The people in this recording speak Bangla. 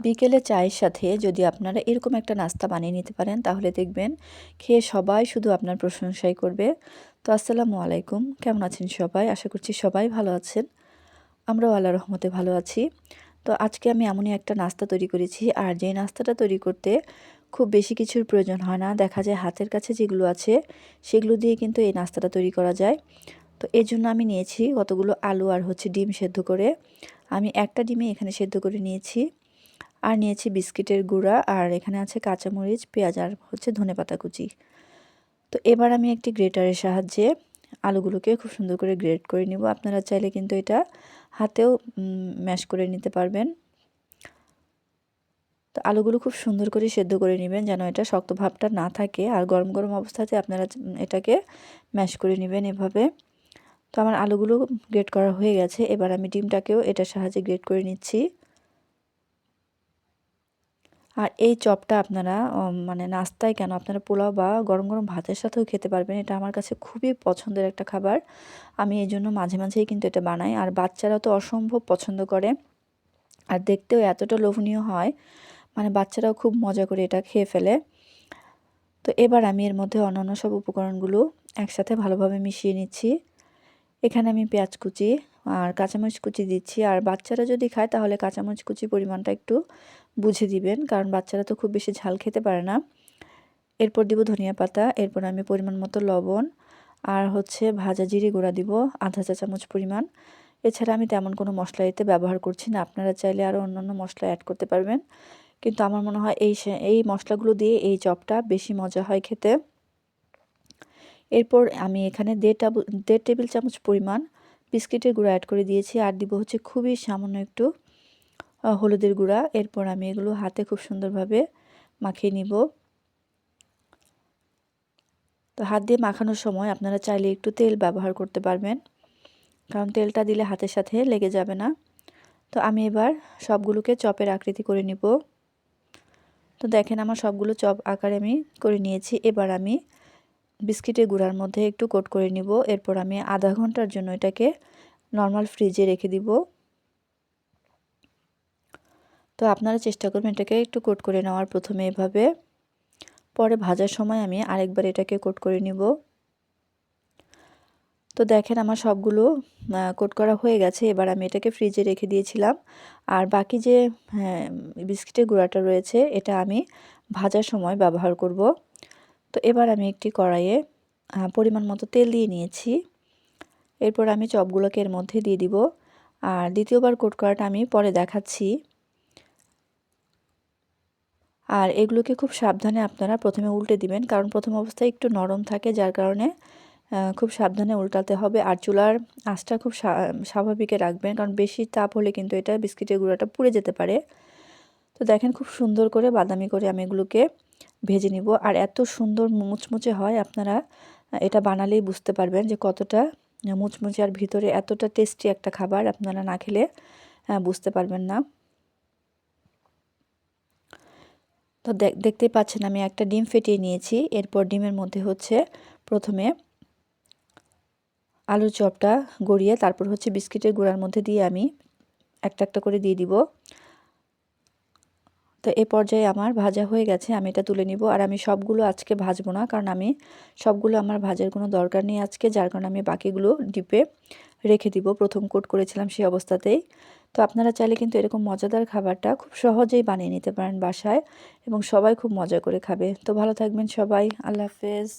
বিকেলে চায়ের সাথে যদি আপনারা এরকম একটা নাস্তা বানিয়ে নিতে পারেন তাহলে দেখবেন খেয়ে সবাই শুধু আপনার প্রশংসাই করবে। তো আসসালামু আলাইকুম, কেমন আছেন সবাই? আশা করছি সবাই ভালো আছেন। আমরাও আল্লাহর রহমতে ভালো আছি। তো আজকে আমি এমনই একটা নাস্তা তৈরি করেছি, আর যে নাস্তাটা তৈরি করতে খুব বেশি কিছুর প্রয়োজন হয় না। দেখা যায় হাতের কাছে যেগুলো আছে সেগুলো দিয়ে কিন্তু এই নাস্তাটা তৈরি করা যায়। তো এর জন্য আমি নিয়েছি কতগুলো আলু আর ডিম সেদ্ধ করে। আমি একটা ডিমই এখানে সেদ্ধ করে নিয়েছি। আর নিয়েছি বিস্কিটের গুঁড়া, আর এখানে আছে কাঁচামরিচ, পেঁয়াজ আর ধনেপাতা কুচি। তো এবার আমি একটি গ্রেটারের সাহায্যে আলুগুলোকে খুব সুন্দর করে গ্রেট করে নিব। আপনারা চাইলে কিন্তু এটা হাতেও ম্যাশ করে নিতে পারবেন। তো আলুগুলো খুব সুন্দর করে সেদ্ধ করে নেবেন যেন এটা শক্ত ভাবটা না থাকে, আর গরম গরম অবস্থাতে আপনারা এটাকে ম্যাশ করে নেবেন এভাবে। তো আমার আলুগুলো গ্রেট করা হয়ে গেছে। এবার আমি ডিমটাকেও এটার সাহায্যে গ্রেট করে নিচ্ছি। আর এই চপটা আপনারা মানে নাস্তায় কেন, আপনারা পোলাও বা গরম গরম ভাতের সাথেও খেতে পারবেন। এটা আমার কাছে খুবই পছন্দের একটা খাবার। আমি এই জন্য মাঝে মাঝেই কিন্তু এটা বানাই, আর বাচ্চারা তো অসম্ভব পছন্দ করে, আর দেখতেও এতটা লোভনীয় হয়, মানে বাচ্চারাও খুব মজা করে এটা খেয়ে ফেলে। তো এবার আমি এর মধ্যে অন্যান্য সব উপকরণগুলো একসাথে ভালোভাবে মিশিয়ে নিচ্ছি। এখানে আমি পেঁয়াজ কুচি আর কাঁচামরিচ কুচি দিচ্ছি, আর বাচ্চারা যদি খায় তাহলে কাঁচামরিচ কুচি পরিমাণটা একটু বুঝে দিবেন, কারণ বাচ্চারা তো খুব বেশি ঝাল খেতে পারে না। এরপর দিব ধনিয়া পাতা, এরপর আমি পরিমাণ মতো লবণ আর ভাজা জিরে গুঁড়া দিব আধা চা চামচ পরিমাণ। এছাড়া আমি তেমন কোনো মশলা এতে ব্যবহার করছি না, আপনারা চাইলে আরও অন্যান্য মশলা অ্যাড করতে পারবেন, কিন্তু আমার মনে হয় এই মশলাগুলো দিয়ে এই চপটা বেশি মজা হয় খেতে। এরপর আমি এখানে দেড় টেবিল চামচ পরিমাণ বিস্কিটের গুঁড়া অ্যাড করে দিয়েছি, আর দিব খুবই সামান্য একটু হলুদের গুঁড়া। এরপর আমি এগুলো হাতে খুব সুন্দরভাবে মাখিয়ে নিব। তো হাত দিয়ে মাখানোর সময় আপনারা চাইলে একটু তেল ব্যবহার করতে পারবেন, কারণ তেলটা দিলে হাতের সাথে লেগে যাবে না। তো আমি এবার সবগুলোকে চপের আকৃতি করে নিব। তো দেখেন আমার সবগুলো চপ আকারে আমি করে নিয়েছি। এবার আমি বিস্কিটের গুঁড়ার মধ্যে একটু কোট করে নিব। এরপর আমি আধা ঘন্টার জন্য এটাকে নর্মাল ফ্রিজে রেখে দিব। তো আপনারা চেষ্টা করবেন এটাকে একটু কোট করে নেওয়ার, প্রথমে এভাবে, পরে ভাজার সময় আমি আরেকবার এটাকে কোট করে নিব। তো দেখেন আমার সবগুলো কোট করা হয়ে গেছে। এবার আমি এটাকে ফ্রিজে রেখে দিয়েছিলাম, আর বাকি যে বিস্কিটের গুঁড়াটা রয়েছে এটা আমি ভাজার সময় ব্যবহার করব। তো এবার আমি একটি কড়াইয়ে পরিমাণ মতো তেল দিয়ে নিয়েছি। এরপর আমি চপগুলোকে এর মধ্যে দিয়ে দিব, আর দ্বিতীয়বার কোট করাটা আমি পরে দেখাচ্ছি। আর এগুলোকে খুব সাবধানে আপনারা প্রথমে উল্টে দিবেন, কারণ প্রথম অবস্থায় একটু নরম থাকে, যার কারণে খুব সাবধানে উল্টাতে হবে। আর চুলার আঁচটা খুব স্বাভাবিকে রাখবেন, কারণ বেশি তাপ হলে কিন্তু এটা বিস্কিটের গুঁড়াটা পুড়ে যেতে পারে। তো দেখেন খুব সুন্দর করে বাদামি করে আমি এগুলোকে ভেজে নিব, আর এত সুন্দর মুচমুচে হয়, আপনারা এটা বানালেই বুঝতে পারবেন যে কতটা মুচমুচে, আর ভিতরে এতটা টেস্টি একটা খাবার, আপনারা না খেলে বুঝতে পারবেন না। তো দেখতেই পাচ্ছেন আমি একটা ডিম ফেটিয়ে নিয়েছি। এরপর ডিমের মধ্যে প্রথমে আলুর চপটা গড়িয়ে তারপর বিস্কিটের গুঁড়ার মধ্যে দিয়ে আমি একটা একটা করে দিয়ে দিব। তো এই পর্যায়ে আমার ভাজা হয়ে গেছে, আমি এটা তুলে নিব। আর আমি সবগুলো আজকে ভাজবো না, কারণ আমি সবগুলো আমার ভাজার কোনো দরকার নেই আজকে, যার কারণে আমি বাকিগুলো ডিপে রেখে দিব প্রথম কোট করেছিলাম সেই অবস্থাতেই। তো আপনারা চাইলে কিন্তু এরকম মজাদার খাবারটা খুব সহজেই বানিয়ে নিতে পারেন বাসায়, এবং সবাই খুব মজা করে খাবে। তো ভালো থাকবেন সবাই, আল্লাহ হাফেজ।